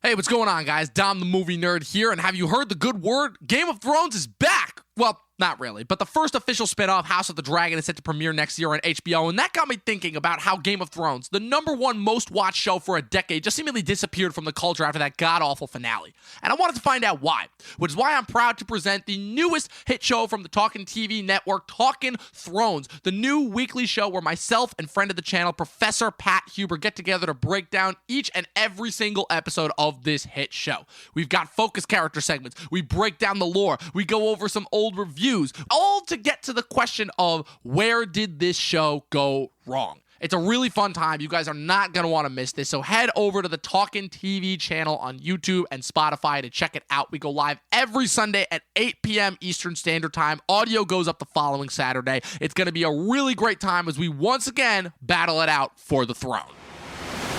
Hey, what's going on, guys? Dom the Movie Nerd here, and have you heard the good word? Game of Thrones is back! Well, not really, but the first official spin-off, House of the Dragon, is set to premiere next year on HBO, and that got me thinking about how Game of Thrones, the #1 most-watched show for a decade, just seemingly disappeared from the culture after that god-awful finale. And I wanted to find out why, which is why I'm proud to present the newest hit show from the Talkin' TV network, Talkin' Thrones, the new weekly show where myself and friend of the channel, Professor Pat Huber, get together to break down each and every single episode of this hit show. We've got focus character segments, we break down the lore, we go over some old reviews, all to get to the question of where did this show go wrong? It's a really fun time. You guys are not going to want to miss this. So head over to the Talkin' TV channel on YouTube and Spotify to check it out. We go live every Sunday at 8 p.m. Eastern Standard Time. Audio goes up the following Saturday. It's going to be a really great time as we once again battle it out for the throne.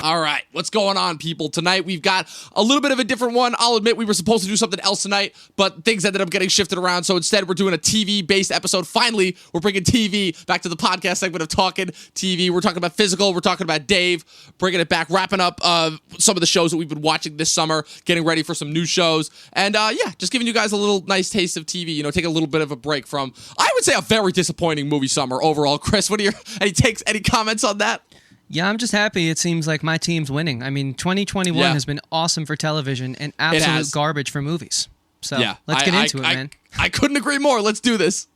All right, what's going on, people? Tonight, we've got a little bit of a different one. I'll admit we were supposed to do something else tonight, but things ended up getting shifted around, so instead we're doing a TV-based episode. Finally, we're bringing TV back to the podcast segment of Talkin' TV. We're talking about physical. We're talking about Dave, bringing it back, wrapping up some of the shows that we've been watching this summer, getting ready for some new shows, and yeah, just giving you guys a little nice taste of TV, you know, taking a little bit of a break from, I would say, a very disappointing movie summer overall. Chris, what are your, any comments on that? Yeah, I'm just happy it seems like my team's winning. I mean, 2021 has been awesome for television and absolute garbage for movies. So let's get into it, man. I couldn't agree more. Let's do this.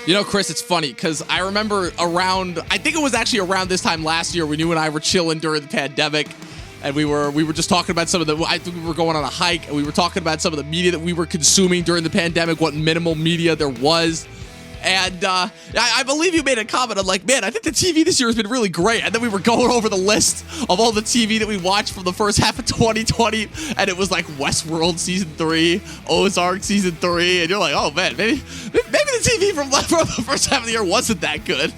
You know, Chris, it's funny because I remember I think it was actually around this time last year when you and I were chilling during the pandemic, and we were just talking about I think we were going on a hike, and we were talking about some of the media that we were consuming during the pandemic, what minimal media there was. And I believe you made a comment of like, man, I think the TV this year has been really great. And then we were going over the list of all the TV that we watched from the first half of 2020. And it was like Westworld Season 3, Ozark Season 3. And you're like, oh, man, maybe the TV from the first half of the year wasn't that good.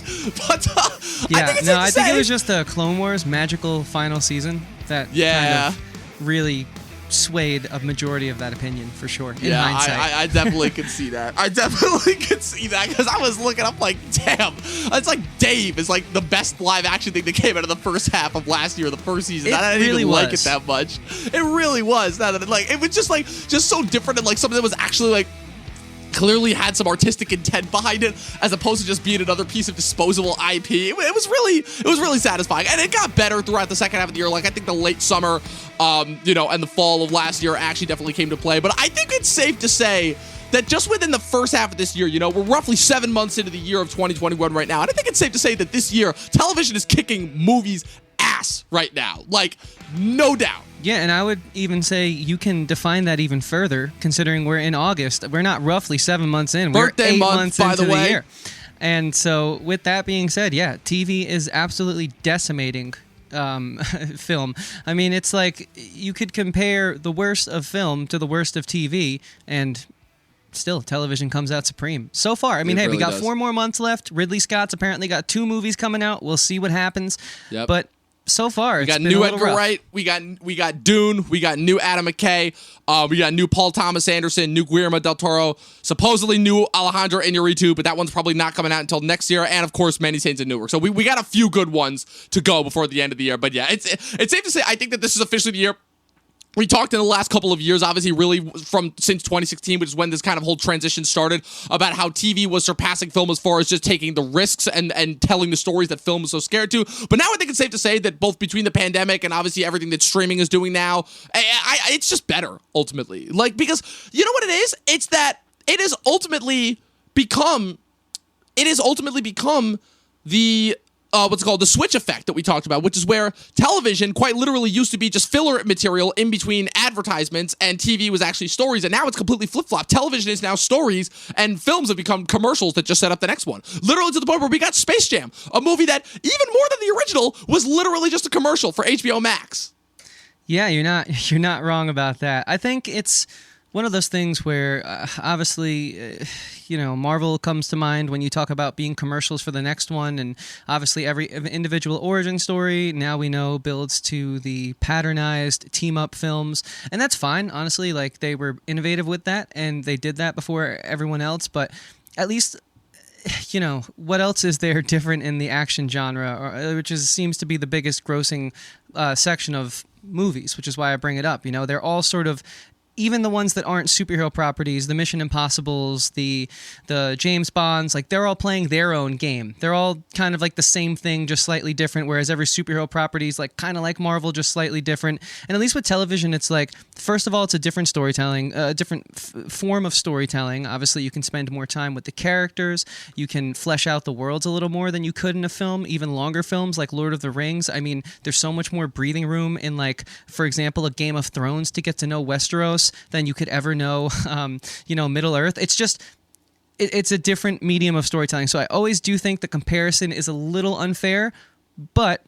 But I think it was just the Clone Wars magical final season that kind of really swayed a majority of that opinion for sure. In hindsight. I definitely could see that. I definitely could see that because I was looking up like, damn, it's like Dave is like the best live action thing that came out of the first half of last year, the first season. I didn't really even like it that much. It really was. It was just so different and like something that was actually like clearly had some artistic intent behind it, as opposed to just being another piece of disposable IP. It was really satisfying, and it got better throughout the second half of the year. Like I think the late summer, and the fall of last year actually definitely came to play. But I think it's safe to say that just within the first half of this year, we're roughly 7 months into the year of 2021 right now, and I think it's safe to say that this year television is kicking movies' ass right now, like no doubt. Yeah, and I would even say you can define that even further, considering we're in August. We're not roughly 7 months in. Birthday we're 8 month, months by into the way. the year. And so with that being said, yeah, TV is absolutely decimating film. I mean, it's like you could compare the worst of film to the worst of TV, and still television comes out supreme so far. I mean, we got 4 more months left. Ridley Scott's apparently got 2 movies coming out. We'll see what happens. Yep. But so far, we got new Edgar Wright, we got Dune, we got new Adam McKay, we got new Paul Thomas Anderson, new Guillermo del Toro, supposedly new Alejandro Iñárritu, but that one's probably not coming out until next year, and of course Many Saints of Newark. So we got a few good ones to go before the end of the year. But yeah, it's safe to say I think that this is officially the year. We talked in the last couple of years, obviously really since 2016, which is when this kind of whole transition started, about how TV was surpassing film as far as just taking the risks and telling the stories that film was so scared to. But now I think it's safe to say that both between the pandemic and obviously everything that streaming is doing now, it's just better, ultimately. Like, because you know what it is? It's that it has ultimately become the the switch effect that we talked about, which is where television quite literally used to be just filler material in between advertisements, and TV was actually stories, and now it's completely flip-flop. Television is now stories, and films have become commercials that just set up the next one. Literally to the point where we got Space Jam, a movie that, even more than the original, was literally just a commercial for HBO Max. Yeah, you're not wrong about that. I think it's one of those things where obviously, Marvel comes to mind when you talk about being commercials for the next one, and obviously every individual origin story now we know builds to the patternized team up films, and that's fine. Honestly, like they were innovative with that, and they did that before everyone else, but at least what else is there different in the action genre, which seems to be the biggest grossing section of movies, which is why I bring it up. They're all sort of, even the ones that aren't superhero properties, the Mission Impossibles, the James Bonds, like they're all playing their own game. They're all kind of like the same thing, just slightly different, whereas every superhero property is like kind of like Marvel, just slightly different. And at least with television, it's like, first of all, it's a different storytelling, a different form of storytelling. Obviously, you can spend more time with the characters. You can flesh out the worlds a little more than you could in a film, even longer films like Lord of the Rings. I mean, there's so much more breathing room in, like, for example, a Game of Thrones to get to know Westeros than you could ever know, Middle Earth. It's just, it's a different medium of storytelling. So I always do think the comparison is a little unfair, but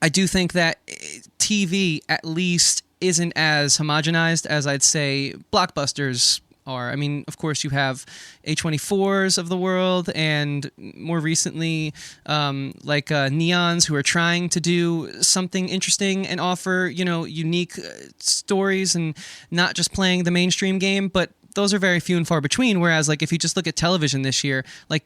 I do think that TV at least isn't as homogenized as I'd say blockbusters are. I mean, of course, you have A24s of the world, and more recently, Neons, who are trying to do something interesting and offer, unique stories and not just playing the mainstream game. But those are very few and far between. Whereas, like, if you just look at television this year, like,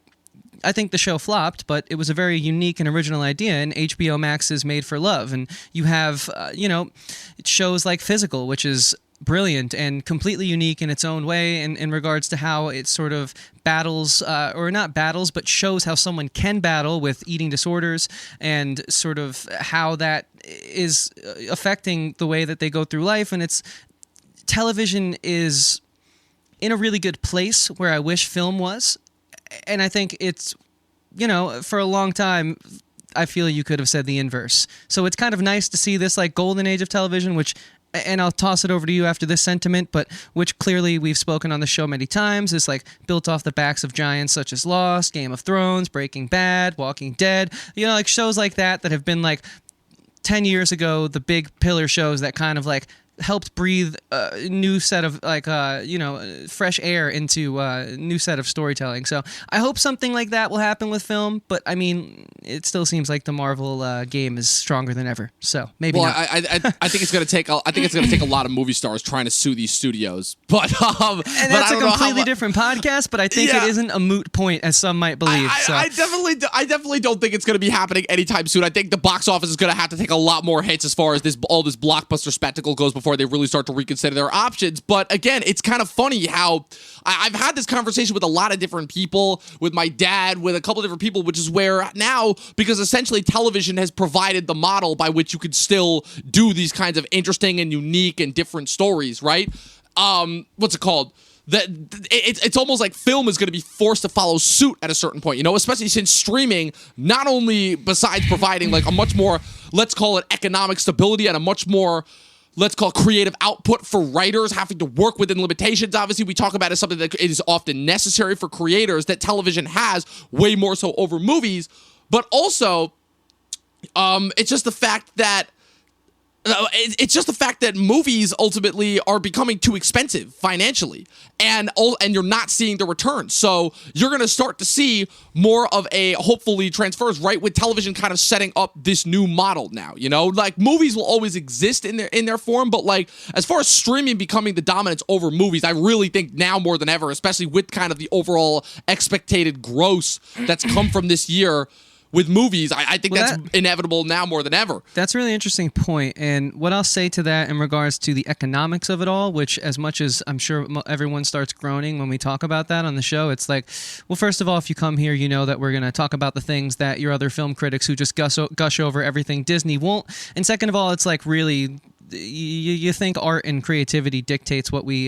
I think the show flopped, but it was a very unique and original idea, and HBO Max is Made for Love. And you have, shows like Physical, which is brilliant and completely unique in its own way in regards to how it sort of battles, or not battles, but shows how someone can battle with eating disorders and sort of how that is affecting the way that they go through life. And television is in a really good place where I wish film was. And I think it's, for a long time, I feel you could have said the inverse. So it's kind of nice to see this like golden age of television, which, and I'll toss it over to you after this sentiment, but which clearly we've spoken on the show many times, is like built off the backs of giants such as Lost, Game of Thrones, Breaking Bad, Walking Dead, like shows like that have been like 10 years ago, the big pillar shows that kind of like helped breathe a new set of fresh air into a new set of storytelling. So I hope something like that will happen with film, but I mean, it still seems like the Marvel game is stronger than ever. So maybe not. I think it's going to take. I think it's going to take a lot of movie stars trying to sue these studios. But and that's a completely different podcast. But I think it isn't a moot point, as some might believe. I definitely don't think it's going to be happening anytime soon. I think the box office is going to have to take a lot more hits as far as all this blockbuster spectacle goes before they really start to reconsider their options. But again, it's kind of funny how I've had this conversation with a lot of different people, with my dad, with a couple of different people, which is where now, because essentially television has provided the model by which you could still do these kinds of interesting and unique and different stories, right? What's it called? It's almost like film is going to be forced to follow suit at a certain point, especially since streaming, not only besides providing like a much more, let's call it economic stability, and a much more, let's call creative output for writers having to work within limitations. Obviously, we talk about it as something that is often necessary for creators that television has way more so over movies. But also, it's just the fact that movies ultimately are becoming too expensive financially, and you're not seeing the returns. So you're going to start to see more of a, hopefully, transfers, right, with television kind of setting up this new model now. Like movies will always exist in their form, but like as far as streaming becoming the dominance over movies, I really think now more than ever, especially with kind of the overall expected gross that's come from this year with movies, I think that's inevitable now more than ever. That's a really interesting point. And what I'll say to that in regards to the economics of it all, which as much as I'm sure everyone starts groaning when we talk about that on the show, it's like, well, first of all, if you come here, you know that we're going to talk about the things that your other film critics who just gush over everything Disney won't. And second of all, it's like really, you think art and creativity dictates what we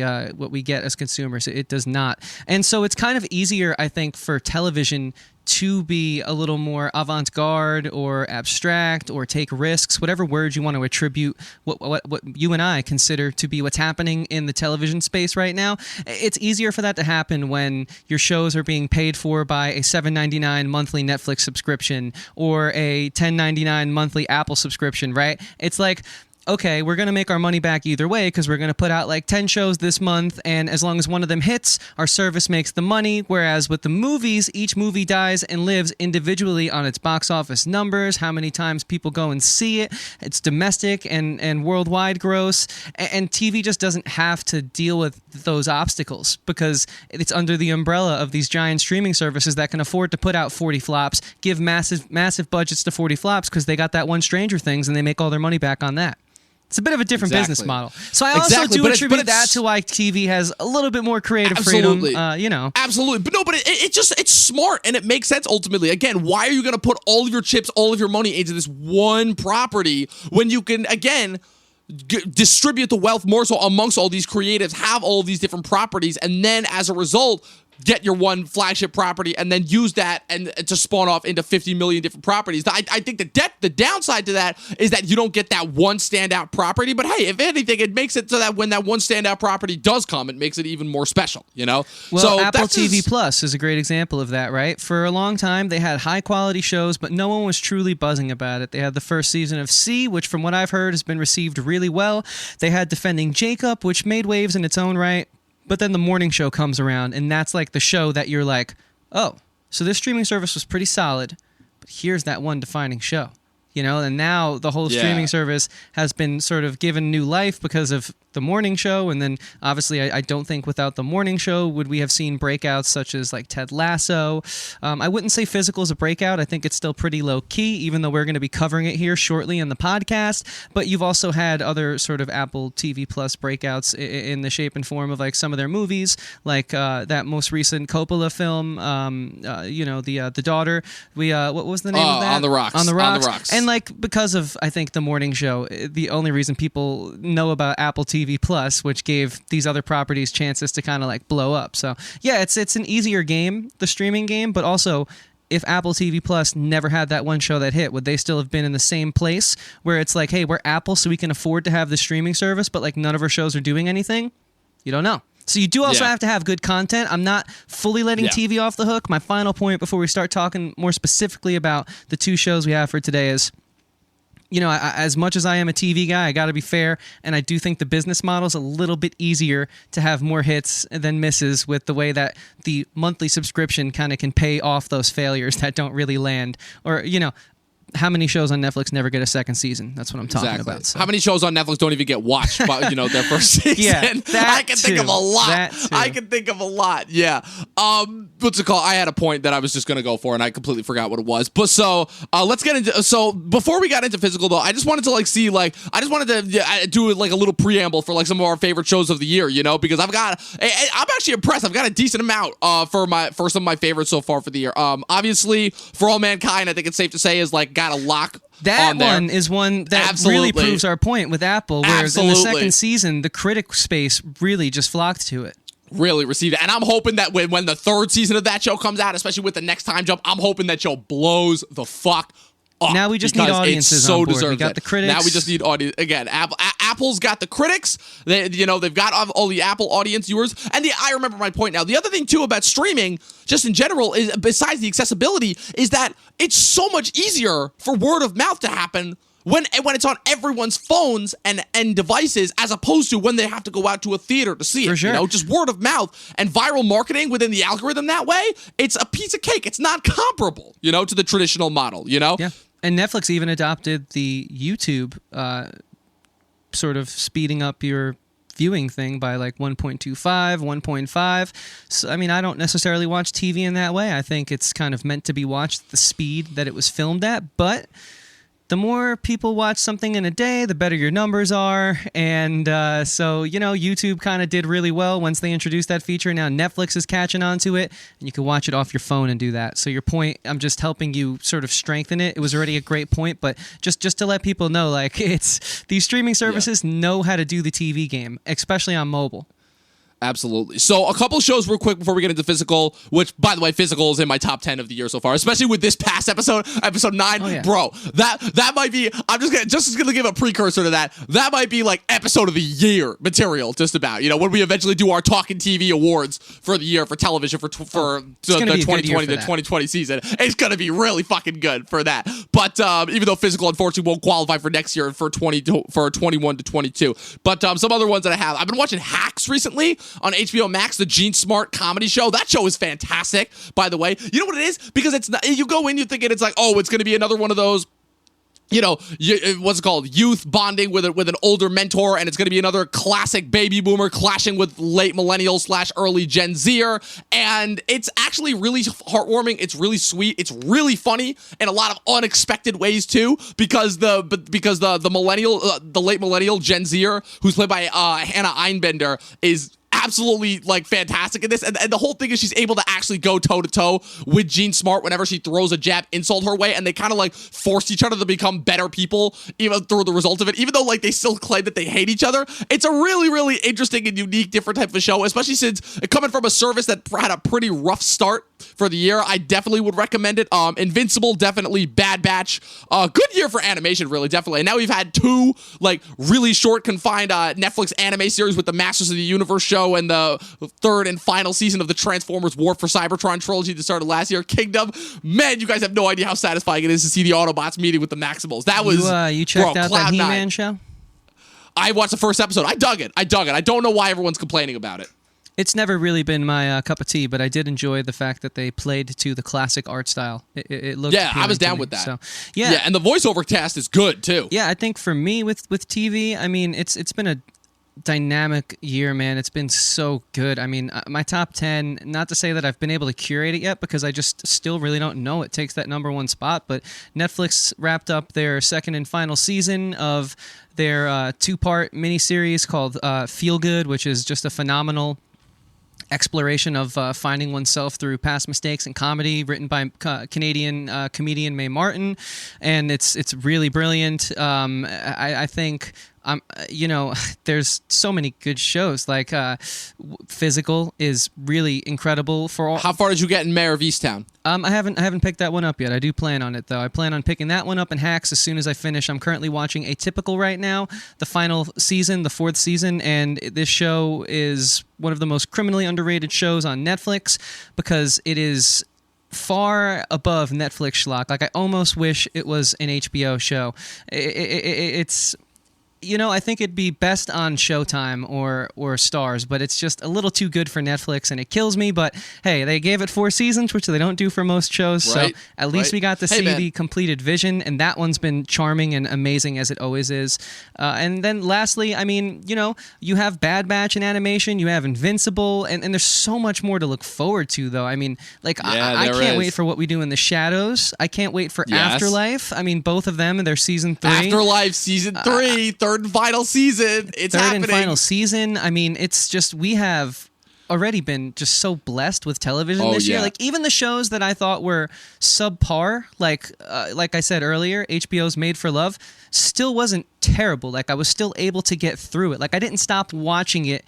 get as consumers. It does not. And so it's kind of easier, I think, for television to be a little more avant-garde or abstract or take risks, whatever word you want to attribute what you and I consider to be what's happening in the television space right now. It's easier for that to happen when your shows are being paid for by a $7.99 monthly Netflix subscription or a $10.99 monthly Apple subscription, right? It's like, okay, we're going to make our money back either way because we're going to put out like 10 shows this month, and as long as one of them hits, our service makes the money. Whereas with the movies, each movie dies and lives individually on its box office numbers, how many times people go and see it, its domestic and worldwide gross, and TV just doesn't have to deal with those obstacles because it's under the umbrella of these giant streaming services that can afford to put out 40 flops, give massive budgets to 40 flops because they got that one Stranger Things and they make all their money back on that. It's a bit of a different business model. So I also do attribute that to why TV has a little bit more creative freedom, Absolutely. But no, but it's smart and it makes sense ultimately. Again, why are you going to put all of your chips, all of your money into this one property when you can, again, distribute the wealth more so amongst all these creatives, have all of these different properties, and then as a result, get your one flagship property and then use that and to spawn off into 50 million different properties. I think the downside to that is that you don't get that one standout property. But hey, if anything, it makes it so that when that one standout property does come, it makes it even more special, you know? Well, so Apple TV Plus is a great example of that, right? For a long time, they had high-quality shows, but no one was truly buzzing about it. They had the first season of C, which from what I've heard has been received really well. They had Defending Jacob, which made waves in its own right. But then the morning show comes around, and that's like the show that you're like, oh, so this streaming service was pretty solid, but here's that one defining show. You know, and now the whole streaming service has been sort of given new life because of the morning show. And then obviously I don't think without the morning show would we have seen breakouts such as like Ted Lasso. I wouldn't say Physical is a breakout. I think it's still pretty low key, even though we're going to be covering it here shortly in the podcast. But you've also had other sort of Apple TV Plus breakouts in the shape and form of like some of their movies, like that most recent Coppola film, the Daughter. What was the name of that? On the Rocks. On the Rocks. And like because of I think the morning show, the only reason people know about Apple TV Plus, which gave these other properties chances to kind of like blow up. So yeah, it's an easier game, the streaming game, but also if Apple TV Plus never had that one show that hit, would they still have been in the same place where it's like, hey, we're Apple, so we can afford to have the streaming service, but like none of our shows are doing anything? You don't know. So you do also have to have good content. I'm not fully letting TV off the hook. My final point before we start talking more specifically about the two shows we have for today is, you know, as much as I am a TV guy, I got to be fair, and I do think the business model is a little bit easier to have more hits than misses with the way that the monthly subscription kind of can pay off those failures that don't really land. Or, you know, how many shows on Netflix never get a second season? That's what I'm talking about. So. How many shows on Netflix don't even get watched by, their first season? I can think of a lot. Yeah. What's it called? I had a point that I was just going to go for, and I completely forgot what it was. But so let's get into. So before we got into Physical, though, I just wanted to do like a little preamble for like some of our favorite shows of the year. You know, because I'm actually impressed. I've got a decent amount for some of my favorites so far for the year. Obviously, For All Mankind, I think it's safe to say is like got a lock. That one is one that really proves our point with Apple, where in the second season, the critic space really just flocked to it. Really received it. And I'm hoping that when the third season of that show comes out, especially with the next time jump, I'm hoping that show blows the fuck up. Now we just need audiences on board. We got the critics. Now we just need audience. Again, Apple's got the critics. They've got all the Apple audience viewers. And I remember my point now. The other thing, too, about streaming, just in general, is besides the accessibility, is that it's so much easier for word of mouth to happen when it's on everyone's phones and devices, as opposed to when they have to go out to a theater to see it. For sure. You know, just word of mouth and viral marketing within the algorithm that way, it's a piece of cake. It's not comparable, to the traditional model, Yeah. And Netflix even adopted the YouTube sort of speeding up your viewing thing by like 1.25, 1.5. So, I mean, I don't necessarily watch TV in that way. I think it's kind of meant to be watched at the speed that it was filmed at, but the more people watch something in a day, the better your numbers are. And so, YouTube kind of did really well once they introduced that feature. Now Netflix is catching on to it, and you can watch it off your phone and do that. So your point, I'm just helping you sort of strengthen it. It was already a great point, but just to let people know, like, it's these streaming services know how to do the TV game, especially on mobile. Absolutely. So a couple shows real quick before we get into Physical, which, by the way, Physical is in my top 10 of the year so far, especially with this past episode 9. Oh, yeah. Bro, that might be, I'm just gonna give a precursor to that. That might be like episode of the year material, just about, when we eventually do our Talking TV awards for the year for television for the 2020 to 2020 season. It's gonna be really fucking good for that. But even though Physical unfortunately won't qualify for next year for 21 to 22. But some other ones that I've been watching Hacks recently on HBO Max, the Gene Smart comedy show. That show is fantastic, by the way. You know what it is? Because it's not, you go in, you thinking it's like, oh, it's going to be another one of those, what's it called? Youth bonding with an older mentor, and it's going to be another classic baby boomer clashing with late millennial / early Gen Zer. And it's actually really heartwarming. It's really sweet. It's really funny in a lot of unexpected ways too, because the millennial, the late millennial Gen Zer, who's played by Hannah Einbender, is absolutely like fantastic in this, and the whole thing is she's able to actually go toe-to-toe with Gene Smart whenever she throws a jab insult her way, and they kind of like force each other to become better people even through the result of it, even though like they still claim that they hate each other. It's a really, really interesting and unique different type of show, especially since coming from a service that had a pretty rough start for the year. I definitely would recommend it. Invincible, definitely. Bad Batch, good year for animation, really, definitely. And now we've had 2 like really short confined Netflix anime series with the Masters of the Universe show and the 3rd and final season of the Transformers War for Cybertron trilogy that started last year. Kingdom, man, you guys have no idea how satisfying it is to see the Autobots meeting with the Maximals. That was you checked out that He-Man show? I watched the first episode. I dug it. I don't know why everyone's complaining about it. It's never really been my cup of tea, but I did enjoy the fact that they played to the classic art style. It looked I was down with that. So, yeah, and the voiceover cast is good too. Yeah, I think for me with TV, I mean, it's been a dynamic year, man. It's been so good. I mean, my top 10, not to say that I've been able to curate it yet, because I just still really don't know it takes that number 1 spot, but Netflix wrapped up their 2nd and final season of their 2-part miniseries called Feel Good, which is just a phenomenal exploration of finding oneself through past mistakes in comedy, written by Canadian comedian Mae Martin, and it's really brilliant. I think there's so many good shows. Like Physical is really incredible for all. How far did you get in Mayor of Easttown? I haven't picked that one up yet. I do plan on it though. I plan on picking that one up and Hacks as soon as I finish. I'm currently watching Atypical right now, the final season, the 4th season, and this show is one of the most criminally underrated shows on Netflix because it is far above Netflix schlock. Like, I almost wish it was an HBO show. It's I think it'd be best on Showtime or Starz, but it's just a little too good for Netflix, and it kills me. But hey, they gave it 4 seasons, which they don't do for most shows, right, so at least we got to see man. the completed vision, and that one's been charming and amazing as it always is. And then lastly, I mean, you have Bad Batch in animation, you have Invincible, and there's so much more to look forward to, though. I mean, like, I can't wait for what we do in the Shadows. I can't wait for Afterlife. I mean, both of them in their season 3. Afterlife season 3, 3rd and final season. It's happening. 3rd and final season. I mean, it's just, we have already been just so blessed with television this year. Like, even the shows that I thought were subpar, like I said earlier, HBO's Made for Love, still wasn't terrible. Like, I was still able to get through it. Like, I didn't stop watching it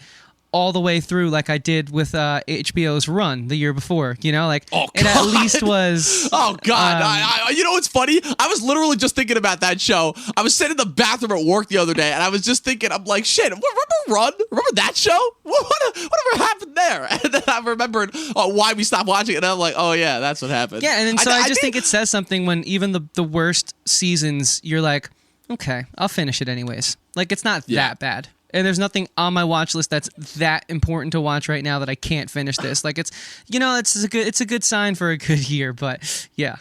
all the way through like I did with HBO's Run the year before, it at least was... Oh, God. You know what's funny? I was literally just thinking about that show. I was sitting in the bathroom at work the other day, and I was just thinking, I'm like, shit, remember Run? Remember that show? Whatever happened there? And then I remembered why we stopped watching it, and I'm like, oh, yeah, that's what happened. Yeah, and then, so I just think it says something when even the worst seasons, you're like, okay, I'll finish it anyways. Like, it's not that bad. And there's nothing on my watch list that's that important to watch right now that I can't finish this. Like, it's a good sign for a good year, but yeah.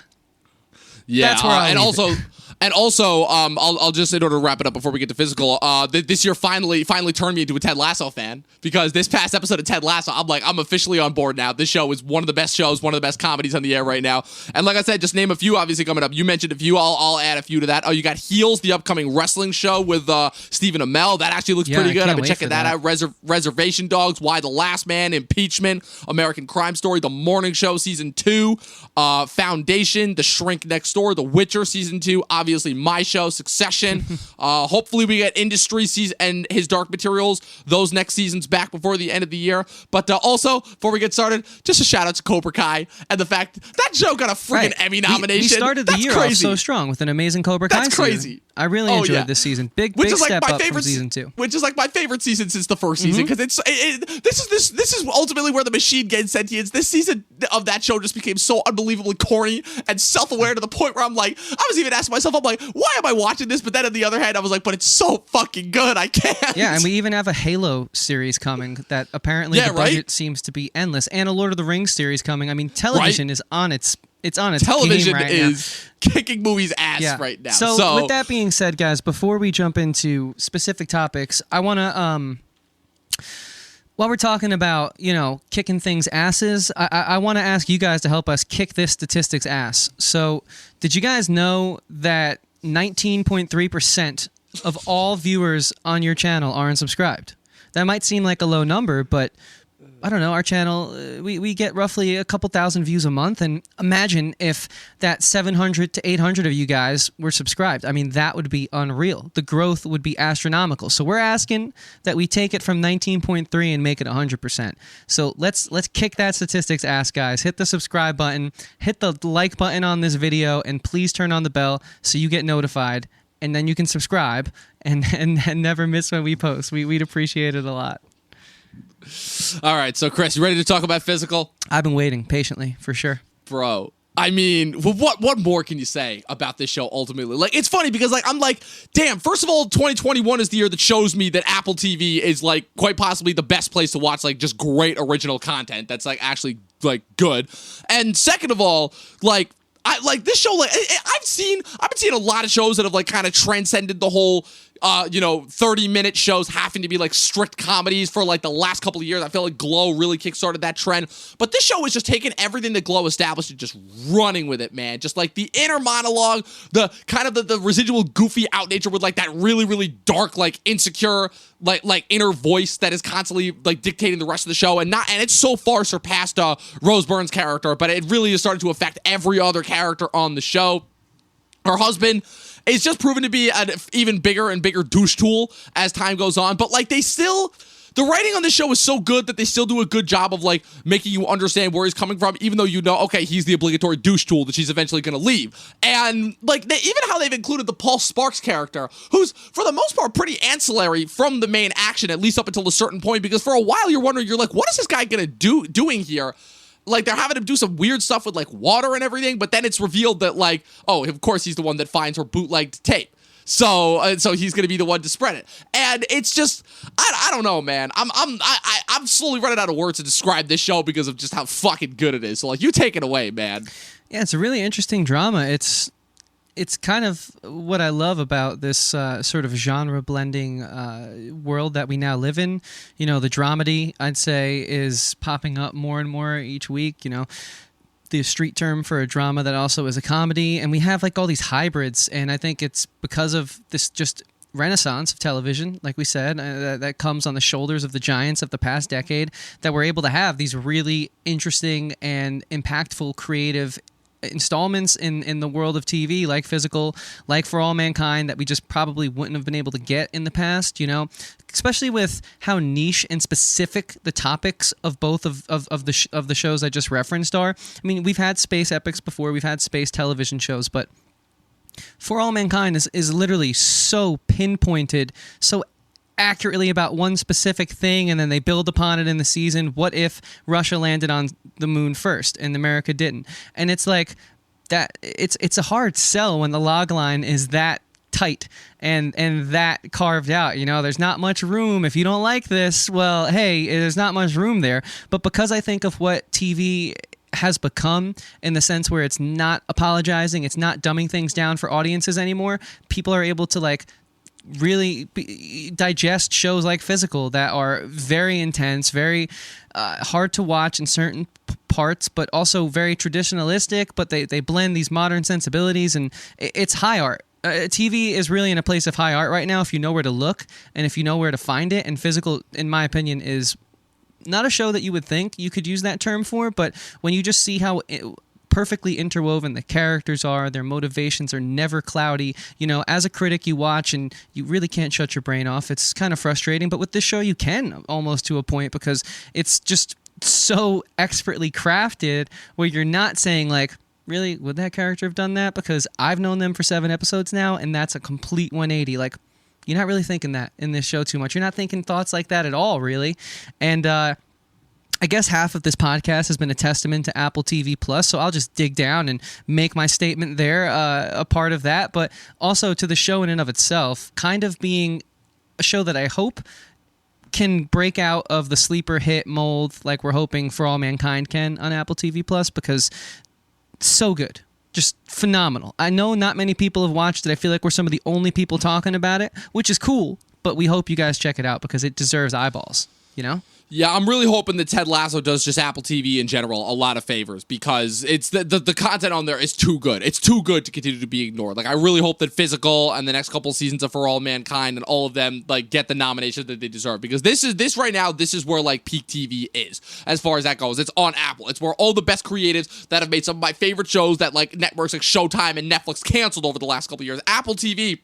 Yeah, that's where I'll just, in order to wrap it up before we get to Physical, this year finally turned me into a Ted Lasso fan, because this past episode of Ted Lasso, I'm officially on board now. This show is one of the best shows, one of the best comedies on the air right now. And like I said, just name a few obviously coming up. You mentioned a few, I'll add a few to that. Oh, you got Heels, the upcoming wrestling show with Stephen Amell. That actually looks pretty good. I've been checking that out. Reservation Dogs, Why the Last Man, Impeachment, American Crime Story, The Morning Show Season 2, Foundation, The Shrink Next store, The Witcher season 2, obviously my show, Succession. Hopefully we get Industry season and his Dark Materials, those next seasons back before the end of the year. But also, before we get started, just a shout out to Cobra Kai and the fact that show got a freaking Emmy nomination. We started the year off so strong with an amazing Cobra Kai That's crazy. I really enjoyed this season. Big step up from season 2. Which is like my favorite season since the first season, because this is ultimately where the machine gains sentience. This season of that show just became so unbelievably corny and self-aware to the point where I'm like, I was even asking myself, I'm like, why am I watching this? But then on the other hand, I was like, but it's so fucking good, I can't. Yeah, and we even have a Halo series coming that apparently the budget seems to be endless, and a Lord of the Rings series coming. I mean, television is on its television game right is kicking movies' ass right now. So with that being said, guys, before we jump into specific topics, I want to while we're talking about, kicking things asses, I want to ask you guys to help us kick this statistics ass. So, did you guys know that 19.3% of all viewers on your channel are unsubscribed? That might seem like a low number, but I don't know, our channel, we get roughly a couple thousand views a month, and imagine if that 700 to 800 of you guys were subscribed. I mean, that would be unreal. The growth would be astronomical. So we're asking that we take it from 19.3 and make it 100%. So let's kick that statistics ass, guys. Hit the subscribe button, hit the like button on this video, and please turn on the bell so you get notified, and then you can subscribe and never miss when we post. We'd appreciate it a lot. All right, so Chris, you ready to talk about physical? I've been waiting patiently, for sure. Bro, I mean, what more can you say about this show ultimately? Like, it's funny because, like, I'm like, damn, first of all, 2021 is the year that shows me that Apple TV is, like, quite possibly the best place to watch, like, just great original content that's, like, actually, like, good. And second of all, like, this show, like, I've been seeing a lot of shows that have, like, kind of transcended the whole 30-minute shows having to be like strict comedies for like the last couple of years. I feel like Glow really kickstarted that trend. But this show is just taking everything that Glow established and just running with it, man. Just like the inner monologue, the kind of the residual goofy out nature with like that really, really dark, like insecure, like inner voice that is constantly like dictating the rest of the show. And it's so far surpassed Rose Byrne's character, but it really is starting to affect every other character on the show. Her husband is just proven to be an even bigger and bigger douche tool as time goes on. But like the writing on this show is so good that they still do a good job of like making you understand where he's coming from, even though okay, he's the obligatory douche tool that she's eventually going to leave. And like even how they've included the Paul Sparks character, who's for the most part pretty ancillary from the main action, at least up until a certain point, because for a while you're wondering, you're like, what is this guy going to doing here? Like, they're having him do some weird stuff with, like, water and everything, but then it's revealed that, like, oh, of course he's the one that finds her bootlegged tape. So he's going to be the one to spread it. And it's just, I don't know, man. I'm slowly running out of words to describe this show because of just how fucking good it is. So, like, you take it away, man. Yeah, it's a really interesting drama. It's kind of what I love about this sort of genre blending world that we now live in. The dramedy, I'd say, is popping up more and more each week. The street term for a drama that also is a comedy. And we have like all these hybrids. And I think it's because of this just renaissance of television, like we said, that comes on the shoulders of the giants of the past decade, that we're able to have these really interesting and impactful creative installments in the world of TV, like Physical, like For All Mankind, that we just probably wouldn't have been able to get in the past, especially with how niche and specific the topics of both of the shows I just referenced are. I mean, we've had space epics before, we've had space television shows, but For All Mankind is literally so pinpointed, so accurately about one specific thing, and then they build upon it in the season. What if Russia landed on the moon first and America didn't? And it's like that. It's a hard sell when the log line is that tight and that carved out. There's not much room. If you don't like this, well, hey, there's not much room there. But because I think of what TV has become, in the sense where it's not apologizing, it's not dumbing things down for audiences anymore, people are able to like really digest shows like Physical that are very intense, very hard to watch in certain parts, but also very traditionalistic, but they blend these modern sensibilities, and it's high art. TV is really in a place of high art right now if you know where to look and if you know where to find it. And Physical, in my opinion, is not a show that you would think you could use that term for, but when you just see how perfectly interwoven the characters are. Their motivations are never cloudy. You know, as a critic, you watch and you really can't shut your brain off. It's kind of frustrating, but with this show, you can almost to a point because it's just so expertly crafted where you're not saying like, really, would that character have done that? Because I've known them for 7 episodes now, and that's a complete 180. Like, you're not really thinking that in this show too much. You're not thinking thoughts like that at all, really. And I guess half of this podcast has been a testament to Apple TV Plus, so I'll just dig down and make my statement there, a part of that, but also to the show in and of itself, kind of being a show that I hope can break out of the sleeper hit mold like we're hoping For All Mankind can on Apple TV Plus, because so good. Just phenomenal. I know not many people have watched it. I feel like we're some of the only people talking about it, which is cool, but we hope you guys check it out because it deserves eyeballs, you know? Yeah, I'm really hoping that Ted Lasso does just Apple TV in general a lot of favors, because it's the content on there is too good. It's too good to continue to be ignored. Like, I really hope that Physical and the next couple seasons of For All Mankind and all of them like get the nomination that they deserve, because this right now is where like peak TV is as far as that goes. It's on Apple. It's where all the best creatives that have made some of my favorite shows that like networks like Showtime and Netflix canceled over the last couple years. Apple TV,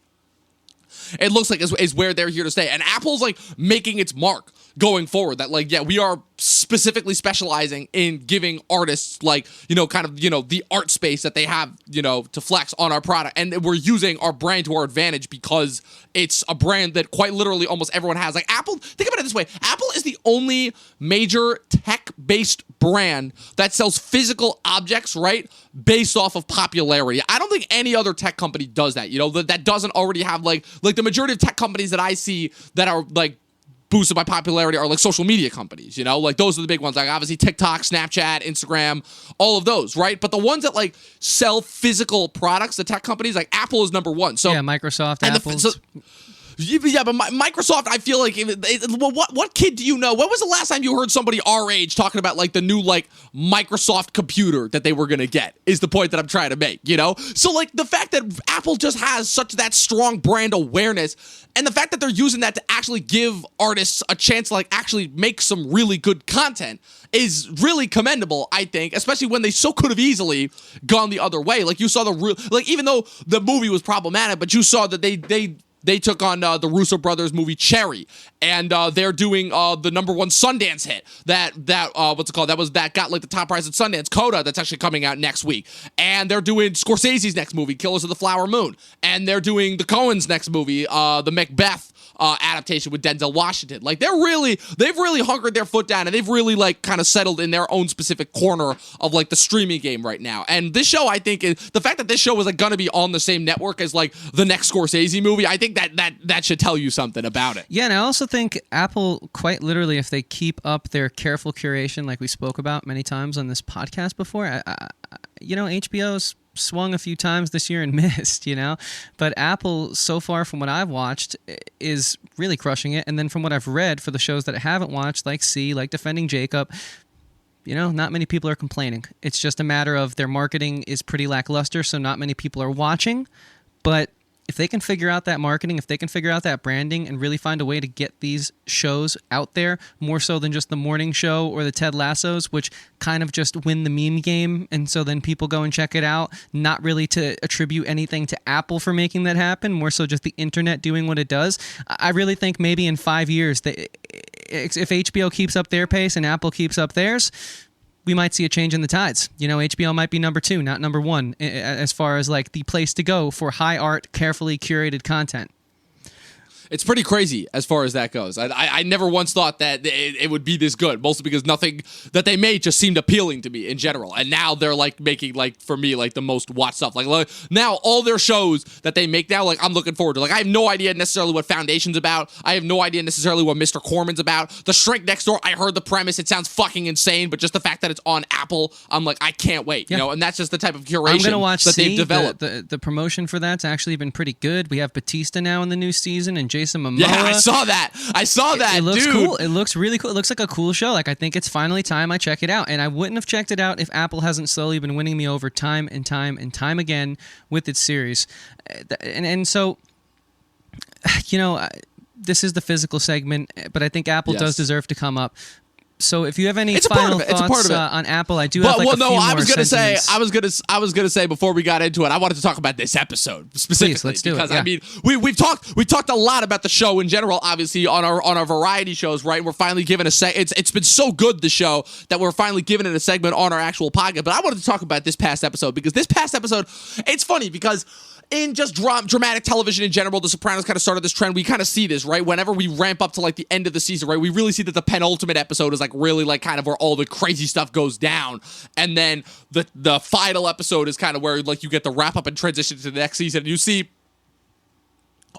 it looks like is where they're here to stay, and Apple's like making its mark going forward. That like, yeah, we are specifically specializing in giving artists like, you know, kind of, you know, the art space that they have, you know, to flex on our product, and we're using our brand to our advantage because it's a brand that quite literally almost everyone has. Like Apple, think about it this way: Apple is the only major tech-based brand that sells physical objects, right, based off of popularity. I don't think any other tech company does that. You know, that doesn't already have like the majority of tech companies that I see that are like boosted by popularity are like social media companies, you know, like those are the big ones, like obviously TikTok, Snapchat, Instagram, all of those, right? But the ones that like sell physical products, the tech companies, like Apple is number one. So yeah, Microsoft, Apple. Yeah, but Microsoft, I feel like, what kid do you know? When was the last time you heard somebody our age talking about like the new like Microsoft computer that they were gonna get? Is the point that I'm trying to make, you know? So like the fact that Apple just has such that strong brand awareness, and the fact that they're using that to actually give artists a chance to like actually make some really good content is really commendable, I think, especially when they so could have easily gone the other way. Like you saw even though the movie was problematic, but you saw that they took on the Russo brothers movie Cherry, and they're doing the #1 Sundance hit that what's it called? That got like the top prize at Sundance, Coda, that's actually coming out next week. And they're doing Scorsese's next movie, Killers of the Flower Moon, and they're doing the Coens' next movie, the Macbeth adaptation with Denzel Washington. Like they've really hunkered their foot down, and they've really like kind of settled in their own specific corner of like the streaming game right now. And this show, I think, is the fact that this show is like gonna be on the same network as like the next Scorsese movie. I think that should tell you something about it. Yeah, and I also think Apple, quite literally, if they keep up their careful curation, like we spoke about many times on this podcast before, you know, HBO's swung a few times this year and missed, you know, but Apple so far from what I've watched is really crushing it. And then from what I've read for the shows that I haven't watched, like C, like Defending Jacob, you know, not many people are complaining. It's just a matter of their marketing is pretty lackluster, so not many people are watching. But if they can figure out that marketing, if they can figure out that branding and really find a way to get these shows out there, more so than just the morning show or the Ted Lassos, which kind of just win the meme game, and so then people go and check it out, not really to attribute anything to Apple for making that happen, more so just the internet doing what it does. I really think maybe in 5 years, if HBO keeps up their pace and Apple keeps up theirs, we might see a change in the tides. You know, HBO might be #2, not #1, as far as like the place to go for high art, carefully curated content. It's pretty crazy as far as that goes. I never once thought that it would be this good, mostly because nothing that they made just seemed appealing to me in general. And now they're like making, like, for me, like the most watched stuff. Like now all their shows that they make now, like I'm looking forward to. Like I have no idea necessarily what Foundation's about. I have no idea necessarily what Mr. Corman's about. The Shrink Next Door, I heard the premise. It sounds fucking insane, but just the fact that it's on Apple, I'm like, I can't wait. Yeah. You know, and that's just the type of curation I'm gonna watch that they've developed. The promotion for that's actually been pretty good. We have Batista now in the new season, and Jason Momoa. Yeah, I saw that. It looks dude. Cool. It looks really cool. It looks like a cool show. Like I think it's finally time I check it out. And I wouldn't have checked it out if Apple hasn't slowly been winning me over time and time and time again with its series. And so, you know, this is the physical segment, but I think Apple does deserve to come up. So if you have any It's a part final of it. It's a part thoughts of it. On Apple, I do have like a few I was more gonna say, sentiments. I was gonna say before we got into it, I wanted to talk about this episode specifically. Please, let's do it, because yeah. I mean, we talked a lot about the show in general, obviously on our variety shows, right? We're finally given it's been so good, the show, that we're finally giving it a segment on our actual podcast. But I wanted to talk about this past episode, because this past episode, it's funny because in just dramatic television in general, The Sopranos kind of started this trend. We kind of see this, right? Whenever we ramp up to like the end of the season, right? We really see that the penultimate episode is like really like kind of where all the crazy stuff goes down. And then the final episode is kind of where like you get the wrap up and transition to the next season. And you see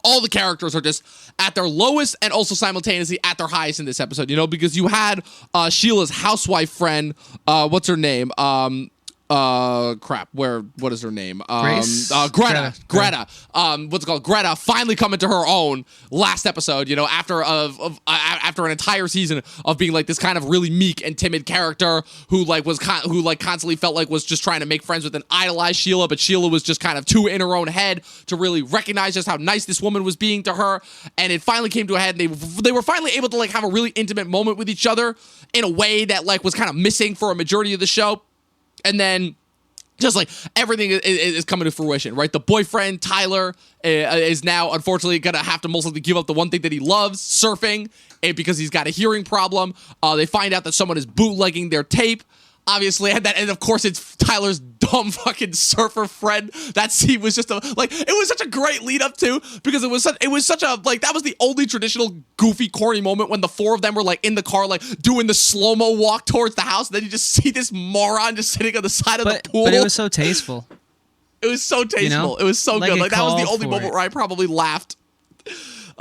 all the characters are just at their lowest and also simultaneously at their highest in this episode, you know, because you had Sheila's housewife friend, what's her name? What is her name? Grace? Greta. What's it called? Greta finally coming to her own last episode, you know, after an entire season of being like this kind of really meek and timid character who constantly felt like was just trying to make friends with and idolize Sheila, but Sheila was just kind of too in her own head to really recognize just how nice this woman was being to her. And it finally came to a head, and they were finally able to like have a really intimate moment with each other in a way that like was kind of missing for a majority of the show. And then just like everything is coming to fruition, right? The boyfriend, Tyler, is now unfortunately going to have to most likely give up the one thing that he loves, surfing, because he's got a hearing problem. They find out that someone is bootlegging their tape. Obviously, and of course it's Tyler's dumb fucking surfer friend. That scene was just it was such a great lead up to, because it was such a like, that was the only traditional goofy corny moment when the four of them were like in the car like doing the slow-mo walk towards the house, and then you just see this moron just sitting on the side of the pool. But it was so tasteful. It was so tasteful. You know? It was so Like, good. it Like that was the called only for moment it. where I probably laughed.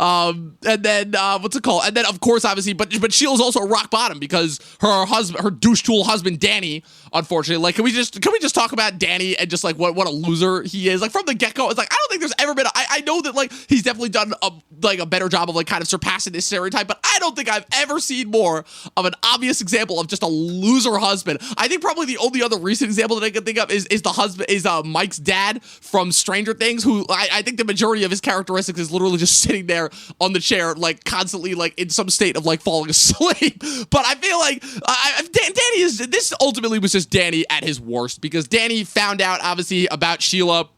And then what's it called? And then of course, obviously, but Sheila's also rock bottom because her douche tool husband Danny, unfortunately, like can we just talk about Danny and just like what a loser he is? Like from the get go, it's like I don't think there's ever been. I know that like he's definitely done a better job of like kind of surpassing this stereotype, but I don't think I've ever seen more of an obvious example of just a loser husband. I think probably the only other recent example that I can think of is the husband is Mike's dad from Stranger Things, who I think the majority of his characteristics is literally just sitting there on the chair, like constantly like in some state of like falling asleep. But I feel like Danny this ultimately was just Danny at his worst, because Danny found out obviously about Sheila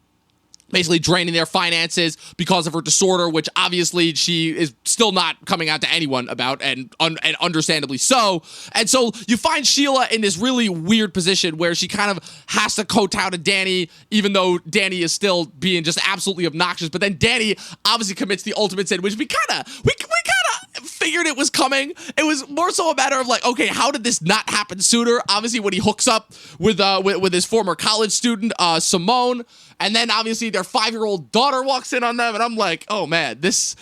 basically draining their finances because of her disorder, which obviously she is still not coming out to anyone about, and understandably so. And so you find Sheila in this really weird position where she kind of has to kowtow to Danny, even though Danny is still being just absolutely obnoxious. But then Danny obviously commits the ultimate sin, which we kind of figured it was coming. It was more so a matter of like, okay, how did this not happen sooner? Obviously, when he hooks up with his former college student, Simone, and then obviously their 5-year-old daughter walks in on them, and I'm like, oh man, this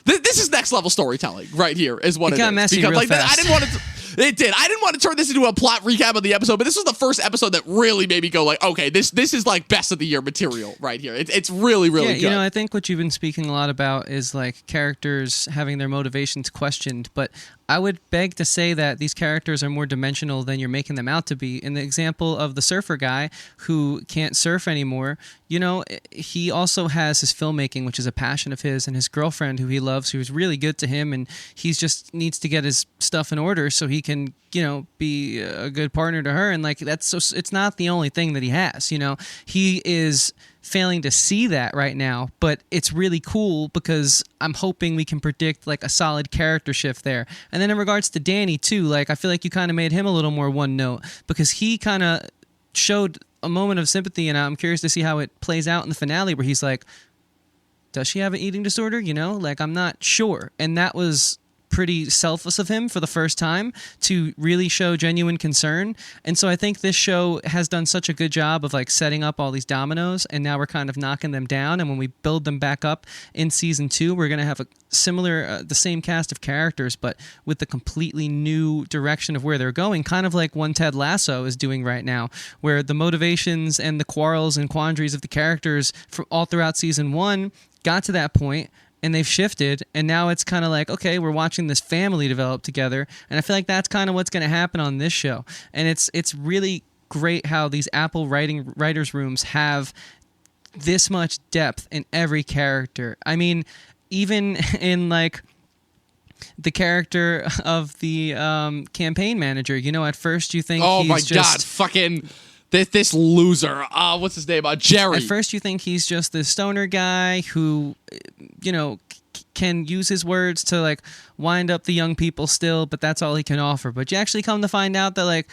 is next level storytelling right here, is what it got is. messy Because real like fast. I didn't want to. It did. I didn't want to turn this into a plot recap of the episode, but this was the first episode that really made me go like, okay, this is like best of the year material right here. It's really Yeah, good. you know, I think what you've been speaking a lot about is like characters having their motivations questioned, but I would beg to say that these characters are more dimensional than you're making them out to be. In the example of the surfer guy who can't surf anymore, you know, he also has his filmmaking, which is a passion of his, and his girlfriend who he loves, who's really good to him, and he's just needs to get his stuff in order so he can, you know, be a good partner to her. And like, that's so, it's not the only thing that he has, you know, he is failing to see that right now, but it's really cool because I'm hoping we can predict like a solid character shift there. And then in regards to Danny too, like I feel like you kind of made him a little more one note because he kind of showed a moment of sympathy, and I'm curious to see how it plays out in the finale where he's like, does she have an eating disorder? You know, like I'm not sure. And that was pretty selfless of him for the first time to really show genuine concern. And so I think this show has done such a good job of like setting up all these dominoes, and now we're kind of knocking them down. And when we build them back up in season 2, we're going to have a similar, the same cast of characters, but with the completely new direction of where they're going, kind of like one Ted Lasso is doing right now, where the motivations and the quarrels and quandaries of the characters for all throughout season 1 got to that point, and they've shifted, and now it's kind of like, okay, we're watching this family develop together, and I feel like that's kind of what's going to happen on this show. And it's really great how these Apple writers' rooms have this much depth in every character. I mean, even in like the character of the campaign manager. You know, at first you think Oh he's my just, god, fucking this loser. What's his name? Jerry. At first you think he's just this stoner guy who, you know, can use his words to like wind up the young people still, but that's all he can offer. But you actually come to find out that, like,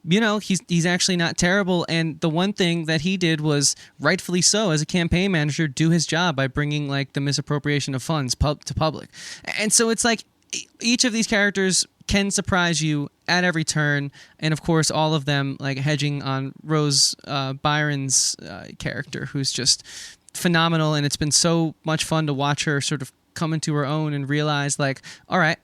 you know, he's actually not terrible, and the one thing that he did was, rightfully so, as a campaign manager, do his job by bringing like the misappropriation of funds to public. And so it's like each of these characters can surprise you at every turn, and of course all of them like hedging on Rose Byron's character, who's just phenomenal, and it's been so much fun to watch her sort of come into her own and realize, like, all right,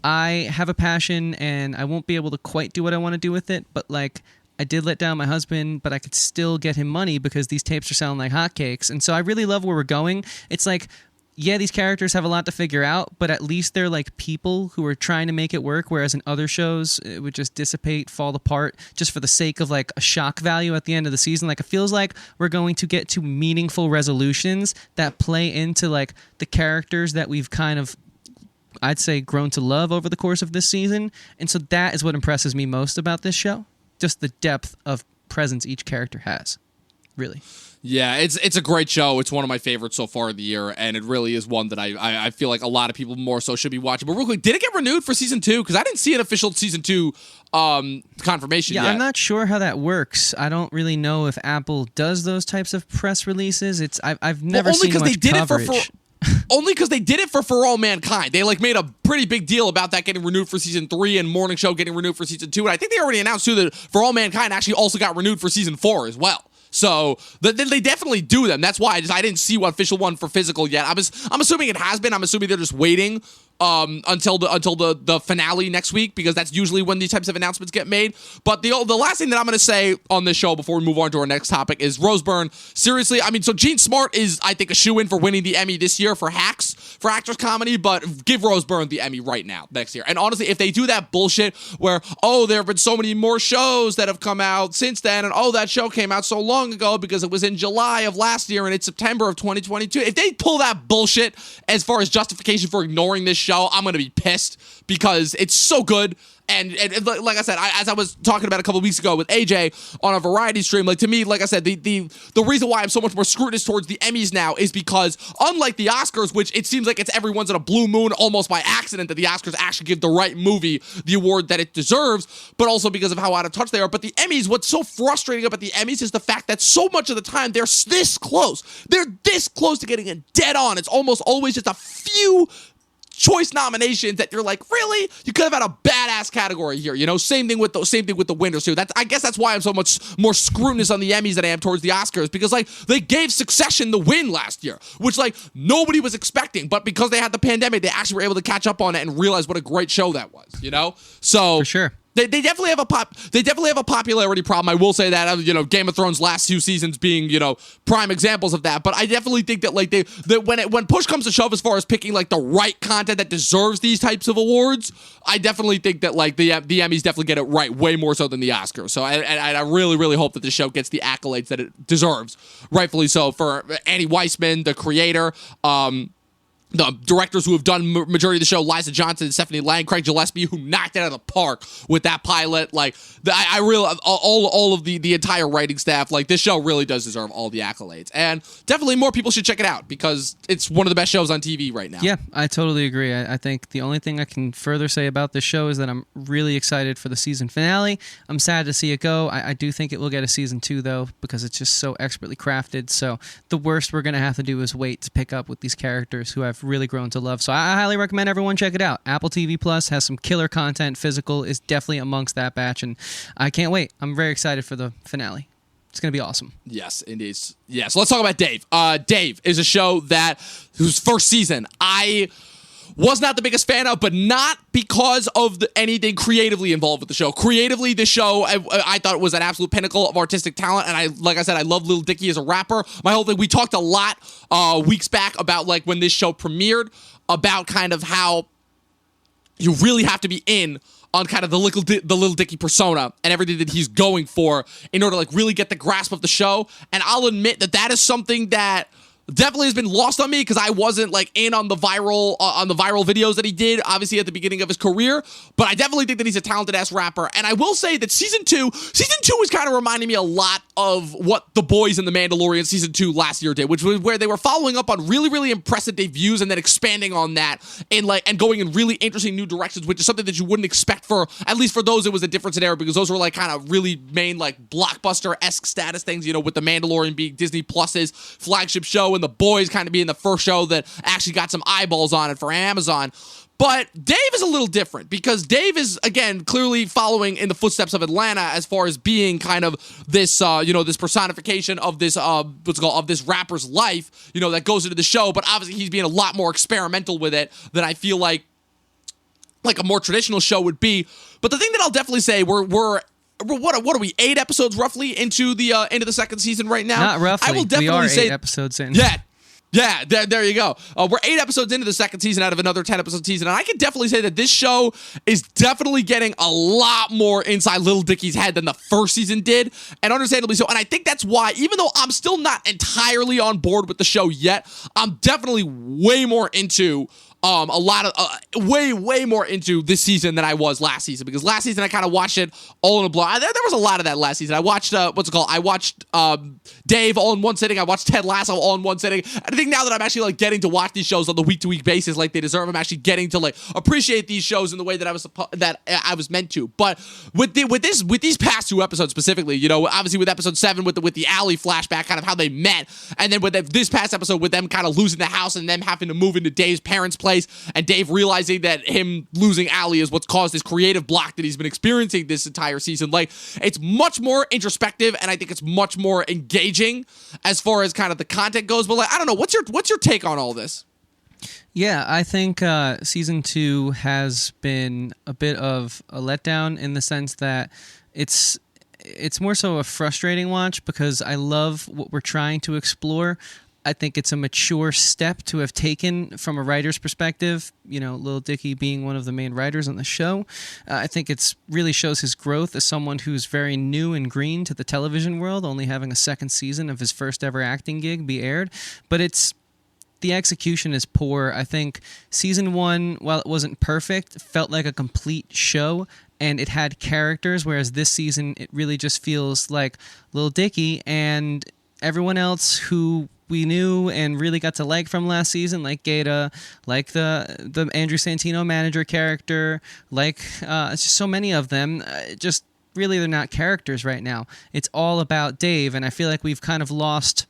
I have a passion and I won't be able to quite do what I want to do with it, but like I did let down my husband, but I could still get him money because these tapes are selling like hotcakes. And so I really love where we're going. It's like, yeah, these characters have a lot to figure out, but at least they're like people who are trying to make it work, whereas in other shows it would just dissipate, fall apart just for the sake of like a shock value at the end of the season. Like, it feels like we're going to get to meaningful resolutions that play into like the characters that we've kind of, I'd say, grown to love over the course of this season. And so that is what impresses me most about this show. Just the depth of presence each character has. Really. Yeah, it's a great show. It's one of my favorites so far of the year, and it really is one that I feel like a lot of people more so should be watching. But real quick, did it get renewed for season 2? Because I didn't see an official season 2 confirmation yet. I'm not sure how that works. I don't really know if Apple does those types of press releases. I've never seen much coverage. Only because they did it for All Mankind. They like made a pretty big deal about that getting renewed for season 3 and Morning Show getting renewed for season 2. And I think they already announced too that For All Mankind actually also got renewed for season 4 as well. So they definitely do them. That's why I didn't see one official one for physical yet. I'm assuming it has been. I'm assuming they're just waiting until the finale next week, because that's usually when these types of announcements get made. But the last thing that I'm going to say on this show before we move on to our next topic is Rose Byrne. Seriously, I mean, so Gene Smart is, I think, a shoo-in for winning the Emmy this year for Hacks, for actress comedy, but give Rose Byrne the Emmy right now, next year. And honestly, if they do that bullshit where, oh, there have been so many more shows that have come out since then, and oh, that show came out so long ago because it was in July of last year and it's September of 2022. If they pull that bullshit as far as justification for ignoring this show, I'm going to be pissed, because it's so good. And like I said, as I was talking about a couple of weeks ago with AJ on a variety stream, like, to me, like I said, the reason why I'm so much more scrutinous towards the Emmys now is because, unlike the Oscars, which it seems like it's every once in a blue moon, almost by accident, that the Oscars actually give the right movie the award that it deserves, but also because of how out of touch they are. But the Emmys, what's so frustrating about the Emmys is the fact that so much of the time they're this close. They're this close to getting it dead on. It's almost always just a few choice nominations that you're like, really? You could have had a badass category here, you know? Same thing with the winners too. I guess that's why I'm so much more scrutinous on the Emmys than I am towards the Oscars, because like they gave Succession the win last year, which like nobody was expecting, but because they had the pandemic, they actually were able to catch up on it and realize what a great show that was, you know? So for sure. They definitely have a popularity problem. I will say that, you know, Game of Thrones last 2 seasons being, you know, prime examples of that. But I definitely think that like when push comes to shove as far as picking like the right content that deserves these types of awards, I definitely think that like the Emmys definitely get it right way more so than the Oscars. So I really, really hope that the show gets the accolades that it deserves, rightfully so, for Annie Weissman, the creator, the directors who have done majority of the show, Liza Johnson, Stephanie Lang, Craig Gillespie, who knocked it out of the park with that pilot. Like, I really, all of the entire writing staff, like, this show really does deserve all the accolades. And definitely more people should check it out, because it's one of the best shows on TV right now. Yeah, I totally agree. I think the only thing I can further say about this show is that I'm really excited for the season finale. I'm sad to see it go. I do think it will get a season 2, though, because it's just so expertly crafted. So the worst we're going to have to do is wait to pick up with these characters who I've really grown to love. So I highly recommend everyone check it out. Apple TV Plus has some killer content. Physical is definitely amongst that batch, and I can't wait. I'm very excited for the finale. It's going to be awesome. Yes, indeed. Yeah, so let's talk about Dave. Dave is a show whose first season I was not the biggest fan of, but not because of anything creatively involved with the show. Creatively, the show, I thought it was an absolute pinnacle of artistic talent, and like I said, I love Lil Dicky as a rapper. My whole thing, we talked a lot weeks back about like when this show premiered, about kind of how you really have to be in on kind of the Lil Dicky persona and everything that he's going for in order to like really get the grasp of the show. And I'll admit that is something that definitely has been lost on me because I wasn't like in on the viral videos that he did, obviously at the beginning of his career. But I definitely think that he's a talented ass rapper. And I will say that season two is kind of reminding me a lot of what The Boys and The Mandalorian season 2 last year did, which was where they were following up on really, really impressive debuts and then expanding on that and going in really interesting new directions, which is something that you wouldn't expect for, at least for those, it was a different scenario because those were like kind of really main like blockbuster-esque status things, with The Mandalorian being Disney Plus's flagship show and The Boys kind of being the first show that actually got some eyeballs on it for Amazon. But Dave is a little different because Dave is, again, clearly following in the footsteps of Atlanta as far as being kind of this, this personification of this, of this rapper's life, that goes into the show. But obviously he's being a lot more experimental with it than I feel like a more traditional show would be. But the thing that I'll definitely say, we're what are we, 8 episodes roughly into the second season right now? Not roughly. I will definitely say 8 episodes in. Yeah, there you go. We're 8 episodes into the second season out of another 10-episode season, and I can definitely say that this show is definitely getting a lot more inside Lil Dicky's head than the first season did, and understandably so. And I think that's why, even though I'm still not entirely on board with the show yet, I'm definitely way more into way more into this season than I was last season, because last season I kind of watched it all in a blow. There was a lot of that last season. I watched I watched Dave all in one sitting. I watched Ted Lasso all in one sitting. And I think now that I'm actually like getting to watch these shows on the week-to-week basis like they deserve, I'm actually getting to like appreciate these shows in the way that I was meant to. But with these past 2 episodes specifically, obviously with episode 7 with the Allie flashback, kind of how they met, and then with this past episode with them kind of losing the house and them having to move into Dave's parents' place, and Dave realizing that him losing Allie is what's caused this creative block that he's been experiencing this entire season. Like, it's much more introspective, and I think it's much more engaging as far as kind of the content goes. But like, I don't know, what's your take on all this? Yeah, I think season 2 has been a bit of a letdown in the sense that it's more so a frustrating watch because I love what we're trying to explore. I think it's a mature step to have taken from a writer's perspective, Lil Dicky being one of the main writers on the show. I think it's really shows his growth as someone who's very new and green to the television world, only having a second season of his first ever acting gig be aired. But the execution is poor. I think season 1, while it wasn't perfect, felt like a complete show, and it had characters, whereas this season it really just feels like Lil Dicky and everyone else who we knew and really got to like from last season, like Gaeta, like the Andrew Santino manager character, like it's just so many of them. Just really, they're not characters right now. It's all about Dave, and I feel like we've kind of lost,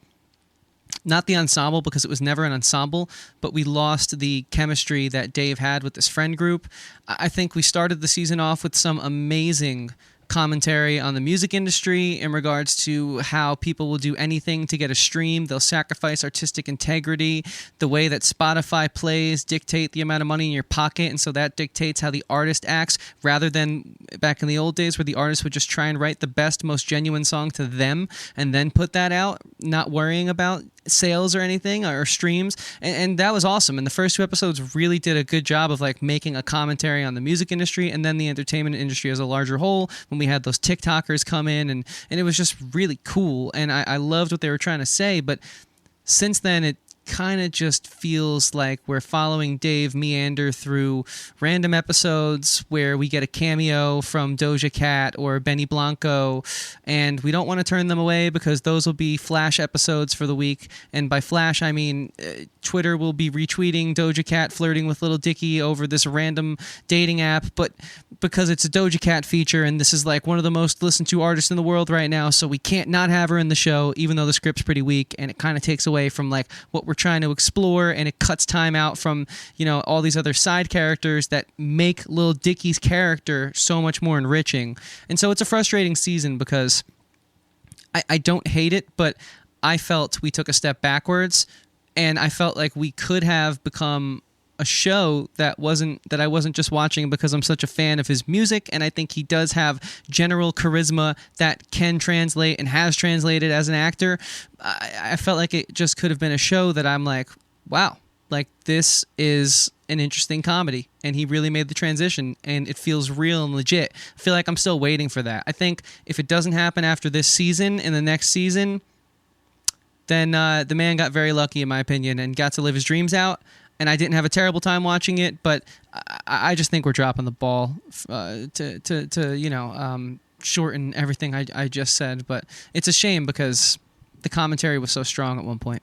not the ensemble because it was never an ensemble, but we lost the chemistry that Dave had with this friend group. I think we started the season off with some amazing commentary on the music industry in regards to how people will do anything to get a stream. They'll sacrifice artistic integrity. The way that Spotify plays dictate the amount of money in your pocket, and so that dictates how the artist acts, rather than back in the old days where the artist would just try and write the best, most genuine song to them and then put that out, not worrying about sales or anything or streams. And that was awesome. And the first 2 episodes really did a good job of like making a commentary on the music industry and then the entertainment industry as a larger whole, when we had those TikTokers come in, and it was just really cool. And I loved what they were trying to say. But since then, it kind of just feels like we're following Dave meander through random episodes where we get a cameo from Doja Cat or Benny Blanco, and we don't want to turn them away because those will be flash episodes for the week. And by flash, I mean Twitter will be retweeting Doja Cat flirting with Lil Dicky over this random dating app, but because it's a Doja Cat feature and this is like one of the most listened to artists in the world right now, so we can't not have her in the show, even though the script's pretty weak, and it kind of takes away from like what we're trying to explore, and it cuts time out from all these other side characters that make Lil Dicky's character so much more enriching. And so it's a frustrating season because I don't hate it, but I felt we took a step backwards, and I felt like we could have become a show that I wasn't just watching because I'm such a fan of his music, and I think he does have general charisma that can translate and has translated as an actor. I felt like it just could have been a show that I'm like, wow, like this is an interesting comedy, and he really made the transition, and it feels real and legit. I feel like I'm still waiting for that. I think if it doesn't happen after this season, in the next season, then the man got very lucky, in my opinion, and got to live his dreams out. And I didn't have a terrible time watching it, but I just think we're dropping the ball to shorten everything I just said. But it's a shame because the commentary was so strong at one point.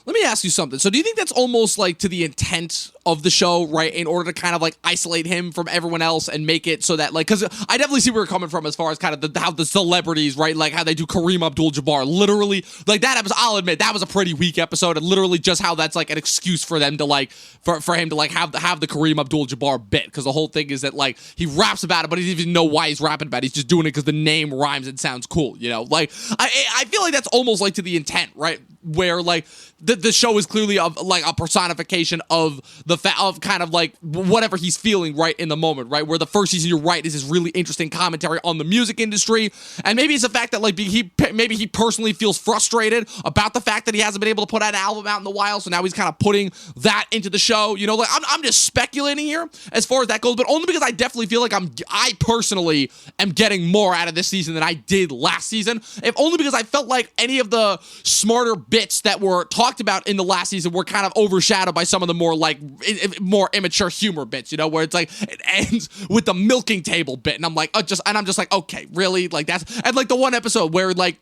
Let me ask you something. So do you think that's almost like to the intent of the show, right? In order to kind of like isolate him from everyone else and make it so that like, because I definitely see where you're coming from as far as kind of how the celebrities, right? Like how they do Kareem Abdul-Jabbar. Literally, like that episode, I'll admit, that was a pretty weak episode. And literally just how that's like an excuse for them to like, for him to like have the Kareem Abdul-Jabbar bit. Because the whole thing is that like he raps about it, but he doesn't even know why he's rapping about it. He's just doing it because the name rhymes and sounds cool, you know? Like, I feel like that's almost like to the intent, right? Where like the show is clearly of like a personification of the of kind of like whatever he's feeling right in the moment, right? Where the first season, you're right, is this really interesting commentary on the music industry, and maybe it's the fact that like maybe he personally feels frustrated about the fact that he hasn't been able to put out an album out in the wild, so now he's kind of putting that into the show. You know, like I'm just speculating here as far as that goes, but only because I definitely feel like I personally am getting more out of this season than I did last season. If only because I felt like any of the smarter bits that were talked about in the last season were kind of overshadowed by some of the more like more immature humor bits, you know, where it's like it ends with the milking table bit, and I'm like, I'm just like, okay, really, like that's, and like the one episode where like